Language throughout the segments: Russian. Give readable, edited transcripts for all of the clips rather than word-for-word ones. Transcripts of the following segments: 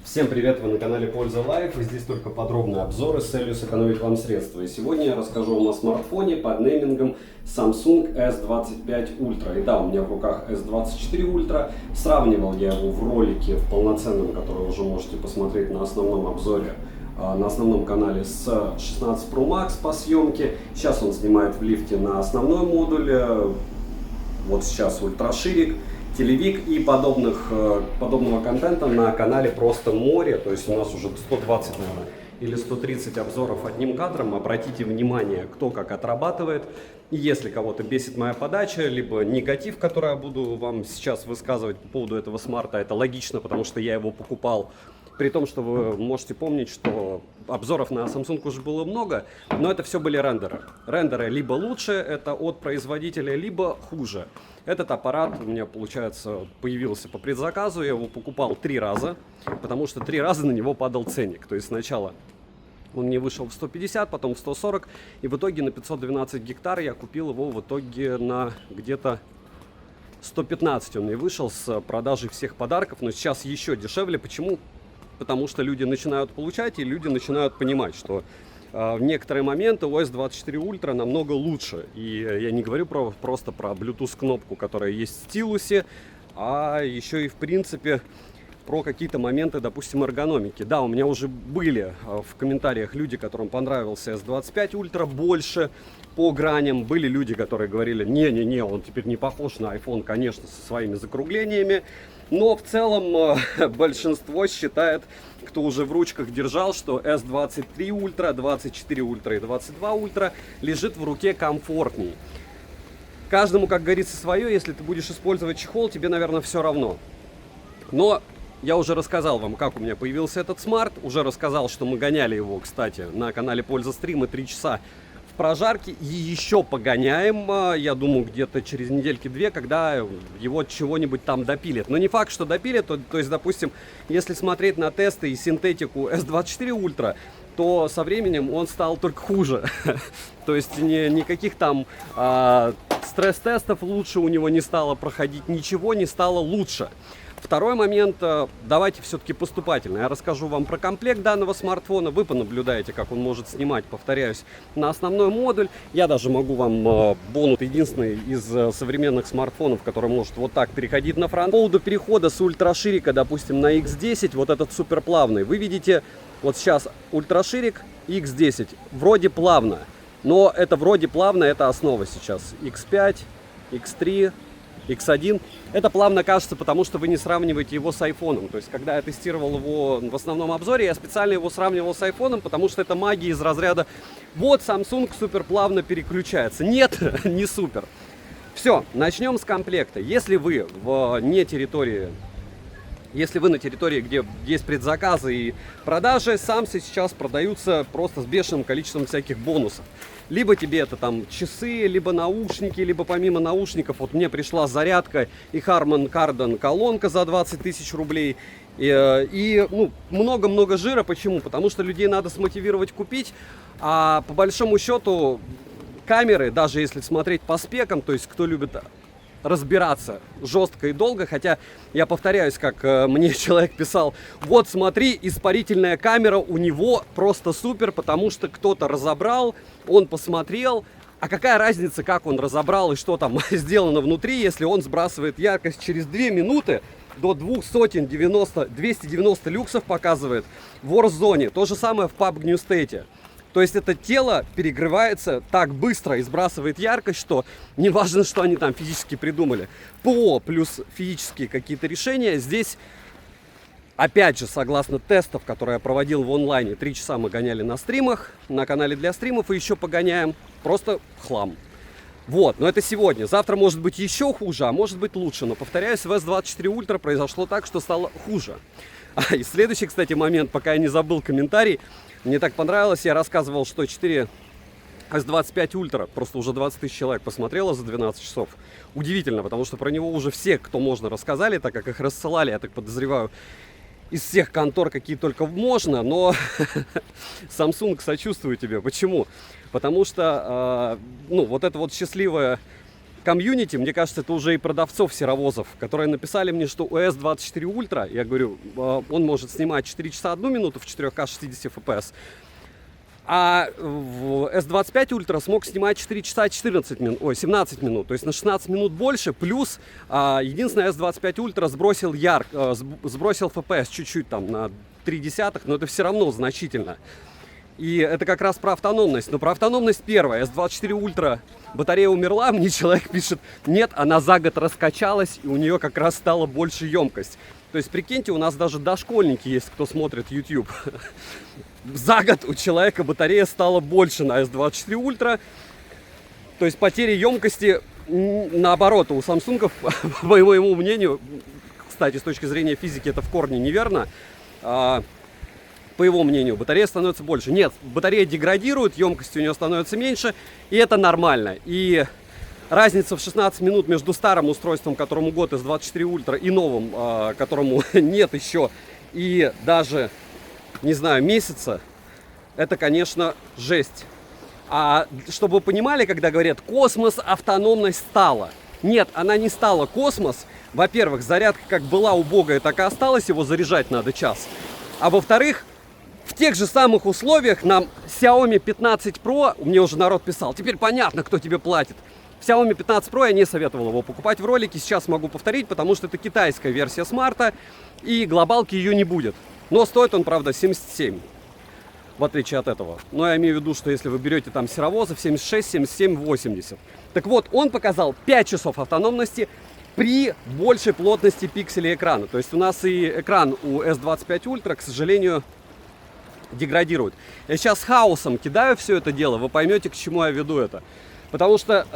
Всем привет, вы на канале Польза Лайф, и здесь только подробные обзоры с целью сэкономить вам средства. И сегодня я расскажу вам о смартфоне под неймингом Samsung S25 Ultra. И да, у меня в руках S24 Ultra. Сравнивал я его в ролике в полноценном, который уже можете посмотреть на основном обзоре, на основном канале, с 16 Pro Max по съемке. Сейчас он снимает в лифте на основной модуль. Вот сейчас ультраширик, телевик и подобного контента на канале просто море. То есть у нас уже 120, наверное, или 130 обзоров одним кадром. Обратите внимание, кто как отрабатывает. И если кого-то бесит моя подача, либо негатив, который я буду вам сейчас высказывать по поводу этого смарта, это логично, потому что я его покупал. При том, что вы можете помнить, что обзоров на Samsung уже было много, но это все были рендеры. Рендеры либо лучше, это от производителя, либо хуже. Этот аппарат у меня, получается, появился по предзаказу. Я его покупал 3 раза, потому что 3 раза на него падал ценник. То есть сначала он мне вышел в 150, потом в 140, и в итоге на 512 гектар я купил его в итоге на где-то 115 он мне вышел с продажей всех подарков, но сейчас еще дешевле. Почему? Потому что люди начинают получать, и люди начинают понимать, что в некоторые моменты OS 24 Ultra намного лучше. И я не говорю просто про Bluetooth кнопку, которая есть в стилусе, а еще и в принципе про какие-то моменты, допустим, эргономики. Да, у меня уже были в комментариях люди, которым понравился S25 Ultra больше по граням. Были люди, которые говорили: не-не-не, он теперь не похож на iPhone, конечно, со своими закруглениями. Но в целом большинство считает, кто уже в ручках держал, что S23 Ultra, 24 Ultra и 22 Ultra лежит в руке комфортней. Каждому, как говорится, свое. Если ты будешь использовать чехол, тебе, наверное, все равно. Но я уже рассказал вам, как у меня появился этот смарт. Уже рассказал, что мы гоняли его, кстати, на канале Польза Стримы 3 часа в прожарке. И еще погоняем, я думаю, где-то через недельки-две, когда его чего-нибудь там допилят. Но не факт, что допилят. То есть, допустим, если смотреть на тесты и синтетику S24 Ultra, то со временем он стал только хуже. То есть никаких там стресс-тестов лучше у него не стало проходить, ничего не стало лучше. Второй момент, давайте все-таки поступательно. Я расскажу вам про комплект данного смартфона. Вы понаблюдаете, как он может снимать, повторяюсь, на основной модуль. Я даже могу вам бонус, единственный из современных смартфонов, который может вот так переходить на фронт. По поводу перехода с ультраширика, допустим, на X10, вот этот суперплавный. Вы видите, вот сейчас ультраширик X10, вроде плавно. Но это вроде плавно, это основа сейчас. X5, X3... X1. Это плавно кажется, потому что вы не сравниваете его с айфоном. То есть, когда я тестировал его в основном обзоре, я специально его сравнивал с айфоном, потому что это магия из разряда: вот Samsung супер плавно переключается. Нет, не супер. Все, начнем с комплекта. Если вы на территории, где есть предзаказы и продажи, самсы сейчас продаются просто с бешеным количеством всяких бонусов. Либо тебе это там часы, либо наушники, либо помимо наушников, вот мне пришла зарядка и Harman Kardon колонка за 20 тысяч рублей. И много-много жира. Почему? Потому что людей надо смотивировать купить. А по большому счету камеры, даже если смотреть по спекам, то есть кто любит разбираться жестко и долго, хотя я повторяюсь, как мне человек писал: вот смотри, испарительная камера у него просто супер, потому что кто-то разобрал, он посмотрел. А какая разница, как он разобрал и что там сделано внутри, если он сбрасывает яркость через 2 минуты до 290 люксов показывает в Warzone. То же самое в PUBG New State. То есть это тело перегревается так быстро и сбрасывает яркость, что не важно, что они там физически придумали. ПО плюс физические какие-то решения. Здесь, опять же, согласно тестов, которые я проводил в онлайне, 3 часа мы гоняли на стримах, на канале для стримов, и еще погоняем. Просто хлам. Вот, но это сегодня. Завтра может быть еще хуже, а может быть лучше. Но, повторяюсь, в S24 Ultra произошло так, что стало хуже. И следующий, кстати, момент, пока я не забыл комментарий. Мне так понравилось, я рассказывал, что 4 S25 Ultra, просто уже 20 тысяч человек посмотрело за 12 часов. Удивительно, потому что про него уже все, кто можно, рассказали, так как их рассылали, я так подозреваю, из всех контор, какие только можно. Но Samsung, сочувствую тебе. Почему? Потому что, вот это вот счастливое комьюнити, мне кажется, это уже и продавцов серовозов, которые написали мне, что у S24 Ultra, я говорю, он может снимать 4 часа 1 минуту в 4К 60 FPS, а в S25 Ultra смог снимать 4 часа 17 минут, то есть на 16 минут больше, плюс единственное, S25 Ultra сбросил FPS чуть-чуть там на 0,3, но это все равно значительно. И это как раз про автономность. Но про автономность первая. S24 Ultra батарея умерла, мне человек пишет, нет, она за год раскачалась, и у нее как раз стала больше емкость. То есть, прикиньте, у нас даже дошкольники есть, кто смотрит YouTube. За год у человека батарея стала больше на S24 Ultra. То есть, потери емкости, наоборот, у Samsung, по моему мнению, кстати, с точки зрения физики это в корне неверно, по его мнению, батарея становится больше. Нет, батарея деградирует, емкость у нее становится меньше, и это нормально. И разница в 16 минут между старым устройством, которому год S24 Ultra, и новым, которому нет еще, и даже, не знаю, месяца, это, конечно, жесть. А чтобы вы понимали, когда говорят, космос, автономность стала. Нет, она не стала космос. Во-первых, зарядка как была убогая, так и осталась, его заряжать надо час. А во-вторых, в тех же самых условиях нам Xiaomi 15 Pro, мне уже народ писал, теперь понятно, кто тебе платит. Xiaomi 15 Pro я не советовал его покупать в ролике, сейчас могу повторить, потому что это китайская версия смарта, и глобалки ее не будет. Но стоит он, правда, 77, в отличие от этого. Но я имею в виду, что если вы берете там серовозов 76, 77, 80. Так вот, он показал 5 часов автономности при большей плотности пикселей экрана. То есть у нас и экран у S25 Ultra, к сожалению, деградирует. Я сейчас хаосом кидаю все это дело, вы поймете, к чему я веду это. Потому что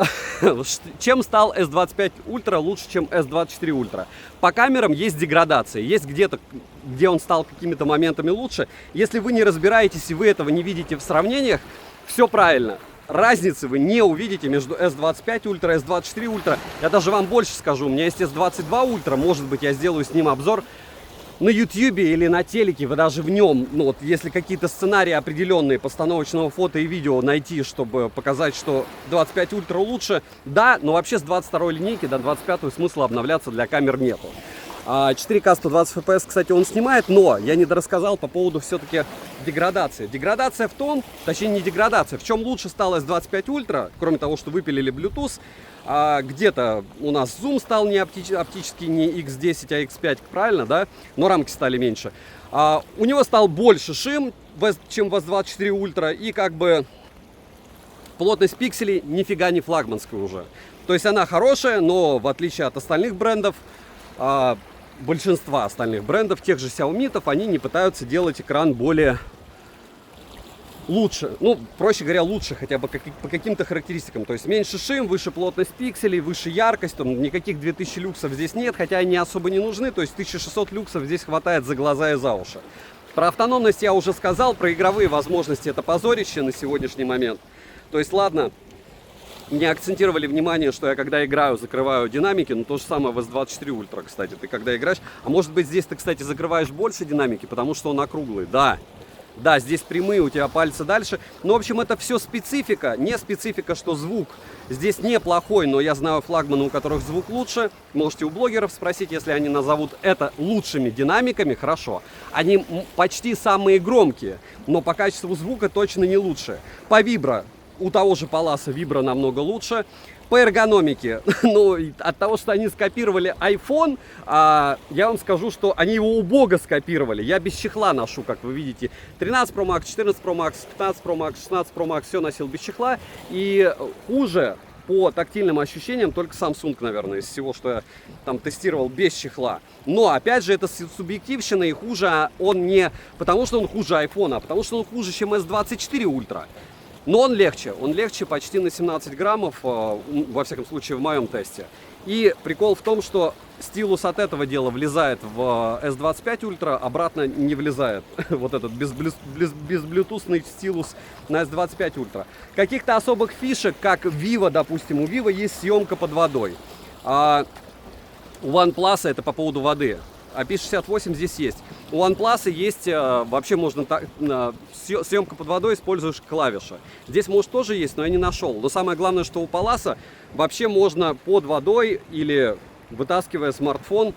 чем стал S25 Ultra лучше, чем S24 Ultra? По камерам есть деградация. Есть где-то, где он стал какими-то моментами лучше. Если вы не разбираетесь и вы этого не видите в сравнениях, все правильно. Разницы вы не увидите между S25 Ultra и S24 Ultra. Я даже вам больше скажу. У меня есть S22 Ultra. Может быть, я сделаю с ним обзор на YouTube или на телеке, вы даже в нем, ну вот, если какие-то сценарии определенные постановочного фото и видео найти, чтобы показать, что 25 Ультра лучше, да, но вообще с 22 линейки до 25 смысла обновляться для камер нету. 4К 120 FPS, кстати, он снимает, но я не дорассказал по поводу все-таки деградации. Деградация в том, точнее не деградация, в чем лучше стало S25 Ultra, кроме того, что выпилили Bluetooth, где-то у нас зум стал не оптический, не X10, а X5, правильно, да? Но рамки стали меньше. У него стал больше шим, чем в S24 Ultra, и как бы плотность пикселей нифига не флагманская уже. То есть она хорошая, но в отличие от остальных брендов, большинства остальных брендов, тех же Xiaomi, они не пытаются делать экран более лучше. Ну, проще говоря, лучше хотя бы по каким-то характеристикам. То есть меньше шим, выше плотность пикселей, выше яркость. Там никаких 2000 люксов здесь нет, хотя они особо не нужны. То есть 1600 люксов здесь хватает за глаза и за уши. Про автономность я уже сказал, про игровые возможности это позорище на сегодняшний момент. То есть, ладно, не акцентировали внимание, что я когда играю, закрываю динамики, но то же самое в S24 Ultra, кстати, ты когда играешь. А может быть здесь ты, кстати, закрываешь больше динамики, потому что он округлый, да. Да, здесь прямые, у тебя пальцы дальше. Ну, в общем, это все специфика. Не специфика, что звук здесь неплохой, но я знаю флагманы, у которых звук лучше. Можете у блогеров спросить, если они назовут это лучшими динамиками, хорошо. Они почти самые громкие, но по качеству звука точно не лучшие. По вибро, у того же Palasa вибро намного лучше. По эргономике, ну, от того, что они скопировали iPhone, я вам скажу, что они его убого скопировали. Я без чехла ношу, как вы видите. 13 Pro Max, 14 Pro Max, 15 Pro Max, 16 Pro Max, все носил без чехла. И хуже по тактильным ощущениям только Samsung, наверное, из всего, что я там тестировал без чехла. Но, опять же, это субъективщина, и хуже он не потому, что он хуже iPhone, а потому, что он хуже, чем S24 Ultra. Но он легче почти на 17 граммов, во всяком случае в моем тесте. И прикол в том, что стилус от этого дела влезает в S25 Ultra, обратно не влезает. Вот этот безблютусный стилус на S25 Ultra. Каких-то особых фишек, как Vivo, допустим, у Vivo есть съемка под водой. А у OnePlus это по поводу воды. IP68 здесь есть. У OnePlus есть, вообще можно съемка под водой, используешь клавиши. Здесь, может, тоже есть, но я не нашел. Но самое главное, что у Palasa вообще можно под водой или вытаскивая смартфон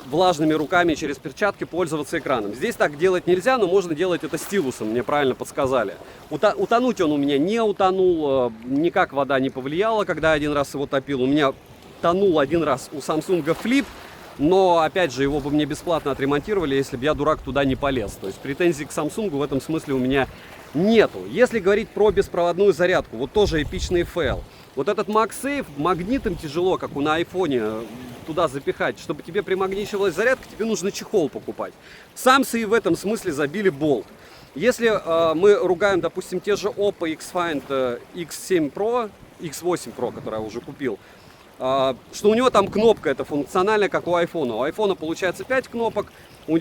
влажными руками через перчатки пользоваться экраном. Здесь так делать нельзя, но можно делать это стилусом, мне правильно подсказали. Утонуть он у меня не утонул, никак вода не повлияла, когда один раз его топил. У меня тонул один раз у Samsung Flip, но опять же его бы мне бесплатно отремонтировали, если бы я, дурак, туда не полез. То есть претензий к Samsung в этом смысле у меня нету. Если говорить про беспроводную зарядку, вот тоже эпичный фейл. Вот этот MagSafe магнитом тяжело, как на айфоне, туда запихать. Чтобы тебе примагничивалась зарядка, тебе нужно чехол покупать. Самсы и в этом смысле забили болт. Если мы ругаем, допустим, те же Oppo X-Find X7 Pro, X8 Pro, который я уже купил, что у него там кнопка, это функциональная, как у айфона. У айфона получается 5 кнопок, у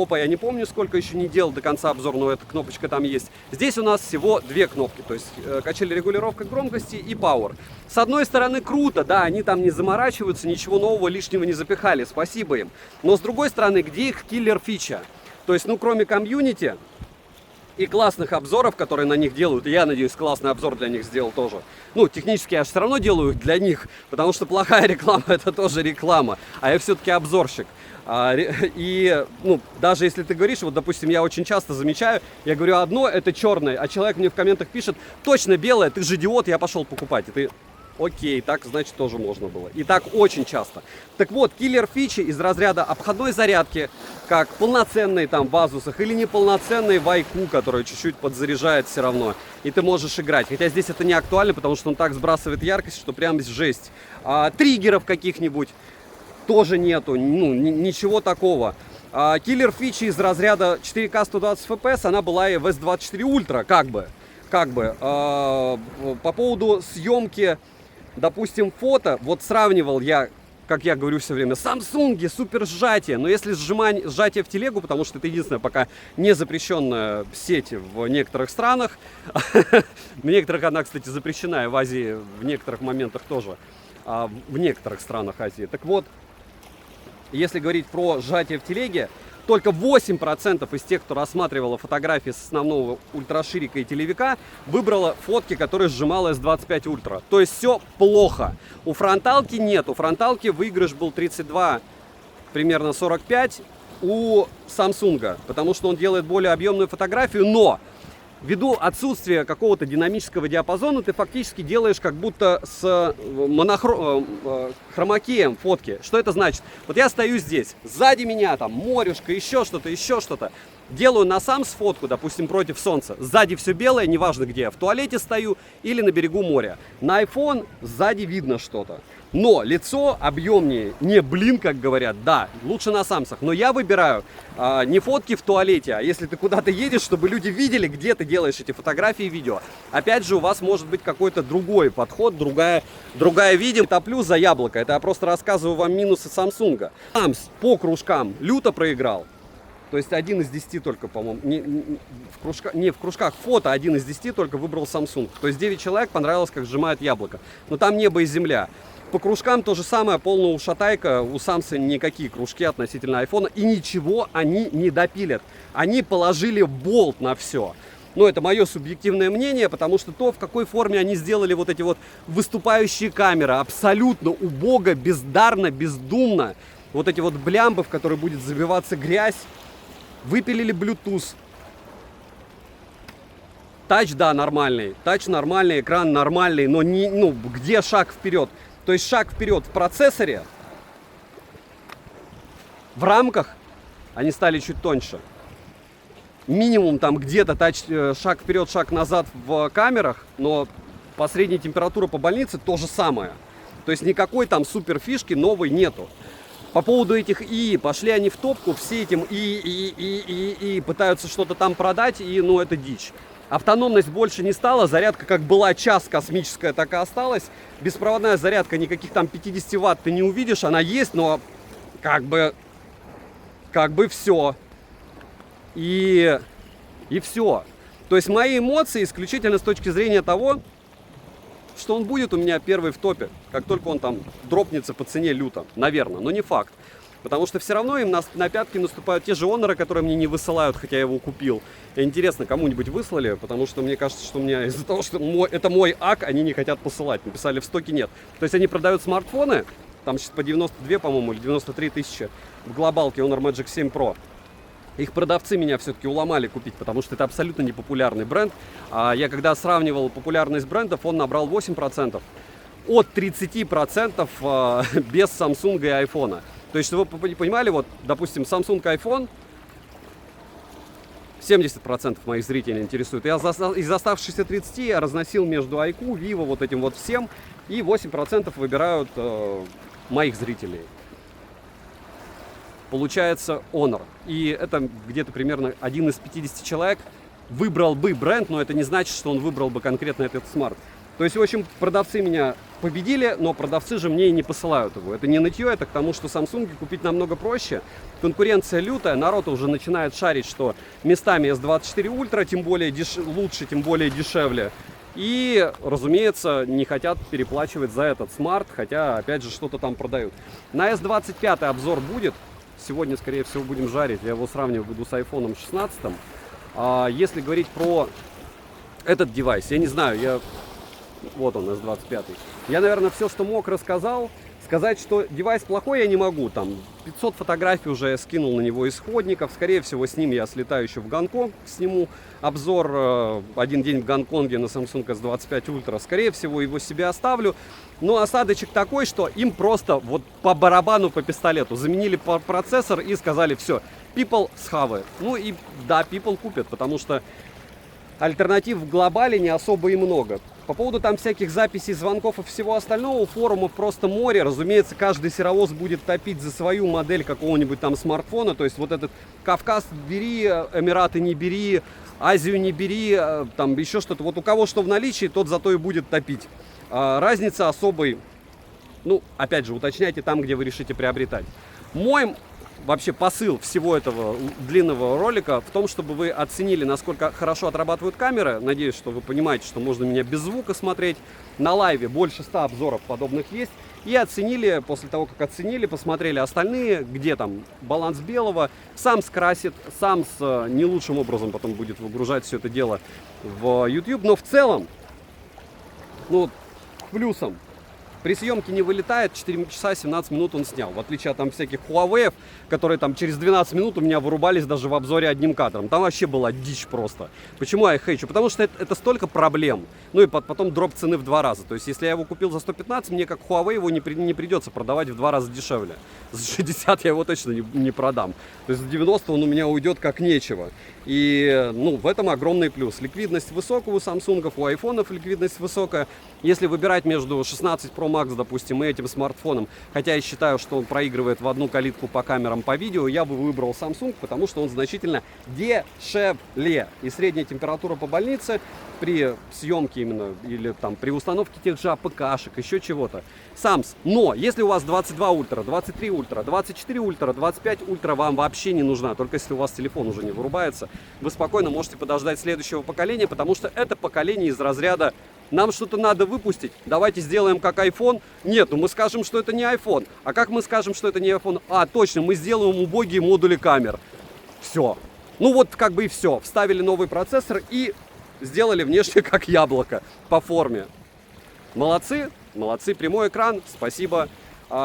Oppo я не помню, сколько, еще не делал до конца обзор, но эта кнопочка там есть. Здесь у нас всего 2 кнопки, то есть качели регулировка громкости и Power. С одной стороны круто, да, они там не заморачиваются, ничего нового лишнего не запихали, спасибо им. Но с другой стороны, где их киллер фича? То есть, ну, кроме комьюнити и классных обзоров, которые на них делают, и я надеюсь, классный обзор для них сделал тоже. Ну, технически я же все равно делаю их для них, потому что плохая реклама — это тоже реклама, а я все-таки обзорщик. И, ну, даже если ты говоришь, вот, допустим, я очень часто замечаю, я говорю одно, это черное, а человек мне в комментах пишет, точно белое, ты же идиот, я пошел покупать. И ты, окей, так, значит, тоже можно было. И так очень часто. Так вот, киллер фичи из разряда обходной зарядки, как полноценные там в Asus'ах или неполноценные в iQOO, которые чуть-чуть подзаряжает все равно. И ты можешь играть. Хотя здесь это не актуально, потому что он так сбрасывает яркость, что прям жесть. Триггеров каких-нибудь тоже нету, ну, ничего такого. Киллер фичи из разряда 4К 120 FPS, она была и в S24 Ultra, как бы. По поводу съемки, допустим, фото, вот сравнивал я, как я говорю все время, Samsung, супер сжатие, но если сжатие в телегу, потому что это единственная пока не запрещенная сеть в некоторых странах, в некоторых она, кстати, запрещена, и в Азии в некоторых моментах тоже, в некоторых странах Азии. Так вот, если говорить про сжатие в телеге, только 8% из тех, кто рассматривала фотографии с основного ультраширика и телевика, выбрала фотки, которые сжимала S25 Ultra. То есть все плохо. У фронталки нет. У фронталки выигрыш был 32, примерно 45 у Samsung, потому что он делает более объемную фотографию, но ввиду отсутствия какого-то динамического диапазона, ты фактически делаешь как будто с хромакеем фотки. Что это значит? Вот я стою здесь, сзади меня там морюшка, еще что-то. Делаю на Sam's фотку, допустим, против солнца. Сзади все белое, неважно где я, в туалете стою или на берегу моря. На iPhone сзади видно что-то. Но лицо объемнее, не блин, как говорят, да, лучше на Самсах. Но я выбираю не фотки в туалете, а если ты куда-то едешь, чтобы люди видели, где ты делаешь эти фотографии и видео. Опять же, у вас может быть какой-то другой подход, другая видео. Топлю за яблоко, это я просто рассказываю вам минусы Samsung. Sam's по кружкам люто проиграл. То есть 1 из 10 только, по-моему, в кружках фото 1 из 10 только выбрал Samsung. То есть 9 человек понравилось, как сжимает яблоко. Но там небо и земля. По кружкам то же самое, полная ушатайка. У Samsung никакие кружки относительно айфона. И ничего они не допилят. Они положили болт на все. Но это мое субъективное мнение, потому что то, в какой форме они сделали вот эти вот выступающие камеры, абсолютно убого, бездарно, бездумно. Вот эти вот блямбы, в которые будет забиваться грязь. Выпилили Bluetooth. Тач, да, нормальный. Тач нормальный, экран нормальный, но не, ну, где шаг вперед? То есть шаг вперед в процессоре, в рамках они стали чуть тоньше. Минимум там где-то шаг вперед, шаг назад в камерах, но по средней температуре по больнице то же самое. То есть никакой там супер фишки новой нету. По поводу этих ИИ, пошли они в топку, все этим ИИ пытаются что-то там продать, и ну это дичь. Автономность больше не стала, зарядка как была час космическая, так и осталась. Беспроводная зарядка, никаких там 50 ватт ты не увидишь, она есть, но как бы все. И все. То есть мои эмоции исключительно с точки зрения того, что он будет у меня первый в топе, как только он там дропнется по цене люто, наверное, но не факт. Потому что все равно им на пятки наступают те же Honor, которые мне не высылают, хотя я его купил. И интересно, кому-нибудь выслали, потому что мне кажется, что у меня из-за того, что это мой ак, они не хотят посылать. Написали, в стоке нет. То есть они продают смартфоны, там сейчас по 92, по-моему, или 93 тысячи в глобалке Honor Magic 7 Pro. Их продавцы меня все-таки уломали купить, потому что это абсолютно непопулярный бренд. А я когда сравнивал популярность брендов, он набрал 8%. От 30% без Samsung и iPhone. То есть, чтобы вы понимали, вот, допустим, Samsung iPhone 70% моих зрителей интересует. Из оставшихся 30 я разносил между iQOO, Vivo, вот этим вот всем. И 8% выбирают моих зрителей. Получается Honor. И это где-то примерно 1 из 50 человек выбрал бы бренд, но это не значит, что он выбрал бы конкретно этот смарт. То есть, в общем, продавцы меня победили, но продавцы же мне и не посылают его. Это не нытье, это к тому, что Samsung купить намного проще. Конкуренция лютая, народ уже начинает шарить, что местами S24 Ultra, тем более лучше, тем более дешевле. И, разумеется, не хотят переплачивать за этот смарт, хотя, опять же, что-то там продают. На S25 обзор будет. Сегодня, скорее всего, будем жарить. Я его сравниваю буду с iPhone 16. А если говорить про этот девайс, я не знаю, вот он, S25. Я, наверное, все, что мог, рассказал. Сказать, что девайс плохой, я не могу. Там 500 фотографий уже я скинул на него исходников. Скорее всего, с ним я слетаю еще в Гонконг. Сниму обзор один день в Гонконге на Samsung S25 Ultra. Скорее всего, его себе оставлю. Но осадочек такой, что им просто вот по барабану, по пистолету заменили процессор и сказали, все, people схавает. Ну и да, people купят, потому что альтернатив в глобале не особо и много. По поводу там всяких записей, звонков и всего остального, форумов просто море. Разумеется, каждый серовоз будет топить за свою модель какого-нибудь там смартфона. То есть вот этот Кавказ бери, Эмираты не бери, Азию не бери, там еще что-то. Вот у кого что в наличии, тот зато и будет топить. Разница особой, ну, опять же, уточняйте там, где вы решите приобретать. Мой вообще посыл всего этого длинного ролика в том, чтобы вы оценили, насколько хорошо отрабатывают камеры. Надеюсь, что вы понимаете, что можно меня без звука смотреть. На лайве больше 100 обзоров подобных есть. И оценили, после того, как оценили, посмотрели остальные, где там баланс белого. Сам скрасит, сам с не лучшим образом потом будет выгружать все это дело в YouTube. Но в целом, ну, к плюсам. При съемке не вылетает, 4 часа 17 минут он снял. В отличие от там всяких Huawei, которые там через 12 минут у меня вырубались даже в обзоре одним кадром. Там вообще была дичь просто. Почему я хейчу? Потому что это столько проблем. Ну и потом дроп цены в 2 раза. То есть если я его купил за 115, мне как Huawei его не придется продавать в 2 раза дешевле. За 60 я его точно не продам. То есть за 90 он у меня уйдет как нечего. И ну, в этом огромный плюс. Ликвидность высокая у Samsung, у айфонов ликвидность высокая. Если выбирать между 16 Pro Max, допустим, и этим смартфоном, хотя я считаю, что он проигрывает в одну калитку по камерам, по видео, я бы выбрал Samsung, потому что он значительно дешевле. И средняя температура по больнице при съемке именно, или там при установке тех же АПК-шек, еще чего-то. Самс. Но если у вас 22 ультра, 23 ультра, 24 ультра, 25 ультра вам вообще не нужна, только если у вас телефон уже не вырубается, вы спокойно можете подождать следующего поколения, потому что это поколение из разряда нам что-то надо выпустить, давайте сделаем как iPhone. Нет, ну мы скажем, что это не iPhone. А как мы скажем, что это не iPhone? А, точно, мы сделаем убогие модули камер. Все. Ну вот как бы и все. Вставили новый процессор и сделали внешне как яблоко по форме. Молодцы, молодцы, прямой экран, спасибо.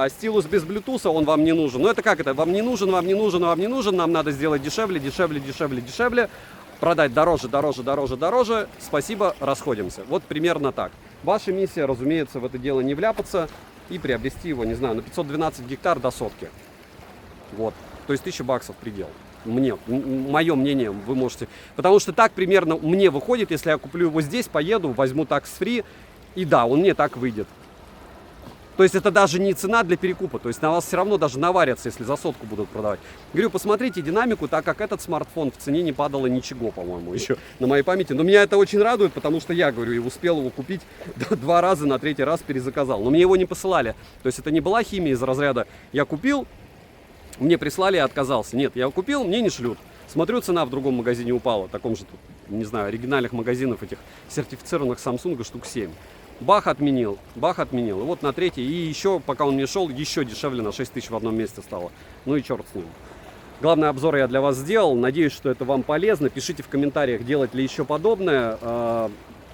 Стилус без Bluetooth, он вам не нужен. Ну это как это? Вам не нужен, вам не нужен, вам не нужен. Нам надо сделать дешевле, дешевле, дешевле, дешевле. Продать дороже, дороже, дороже, дороже. Спасибо, расходимся. Вот примерно так. Ваша миссия, разумеется, в это дело не вляпаться и приобрести его, не знаю, на 512 гектар до сотки. Вот. То есть 1000 баксов предел. Мое мнение, вы можете. Потому что так примерно мне выходит, если я куплю его здесь, поеду, возьму такс-фри. И да, он мне так выйдет. То есть это даже не цена для перекупа. То есть на вас все равно даже наварятся, если за сотку будут продавать. Говорю, посмотрите динамику, так как этот смартфон в цене не падало ничего, по-моему, еще на моей памяти. Но меня это очень радует, потому что я, говорю, и успел его купить 2 раза, на 3-й раз перезаказал. Но мне его не посылали. То есть это не была химия из разряда «я купил, мне прислали и отказался». Нет, я его купил, мне не шлют. Смотрю, цена в другом магазине упала. В таком же, не знаю, оригинальных магазинов этих сертифицированных Samsung штук 7. Бах отменил. И вот на третий. И еще, пока он не шел, еще дешевле на 6 тысяч в одном месте стало. Ну и черт с ним. Главный обзор я для вас сделал. Надеюсь, что это вам полезно. Пишите в комментариях, делать ли еще подобное.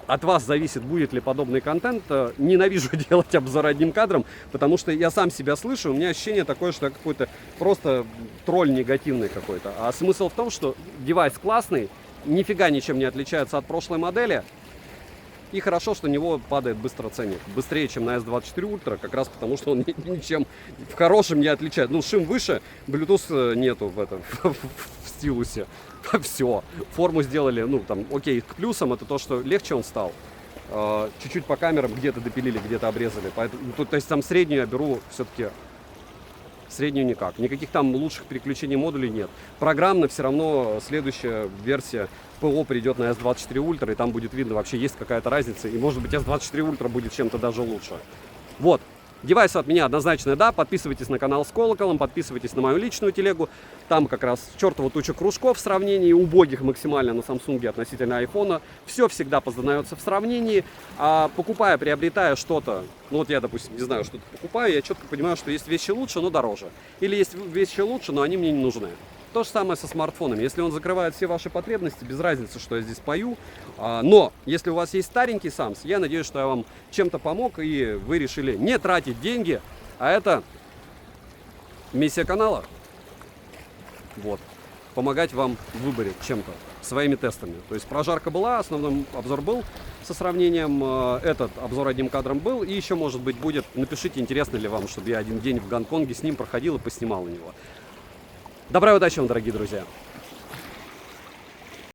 От вас зависит, будет ли подобный контент. Ненавижу делать обзор одним кадром, потому что я сам себя слышу. У меня ощущение такое, что я какой-то просто тролль негативный какой-то. А смысл в том, что девайс классный, нифига ничем не отличается от прошлой модели. И хорошо, что у него падает быстро ценник. Быстрее, чем на S24 Ultra, как раз потому, что он ничем в хорошем не отличается. Ну, шим выше, Bluetooth нету в стилусе. Все. Форму сделали, ну, там, окей, к плюсам это то, что легче он стал. Чуть-чуть по камерам где-то допилили, где-то обрезали. Поэтому, то есть там среднюю я беру все-таки... Среднюю никак. Никаких там лучших переключений модулей нет. Программно все равно следующая версия ПО придет на S24 Ultra, и там будет видно, вообще есть какая-то разница. И может быть S24 Ultra будет чем-то даже лучше. Вот. Девайс от меня однозначно да. Подписывайтесь на канал с колоколом, подписывайтесь на мою личную телегу. Там как раз чертова туча кружков в сравнении, убогих максимально на Samsung относительно айфона. Все всегда познается в сравнении. А покупая, приобретая что-то, ну вот я, допустим, не знаю, что-то покупаю, я четко понимаю, что есть вещи лучше, но дороже. Или есть вещи лучше, но они мне не нужны. То же самое со смартфонами. Если он закрывает все ваши потребности, без разницы, что я здесь пою. Но если у вас есть старенький Samsung, я надеюсь, что я вам чем-то помог, и вы решили не тратить деньги, а это миссия канала. Вот. Помогать вам в выборе чем-то, своими тестами. То есть прожарка была, основной обзор был со сравнением, этот обзор одним кадром был, и еще, может быть, будет. Напишите, интересно ли вам, чтобы я один день в Гонконге с ним проходил и поснимал на него. Добра и удачи вам, дорогие друзья!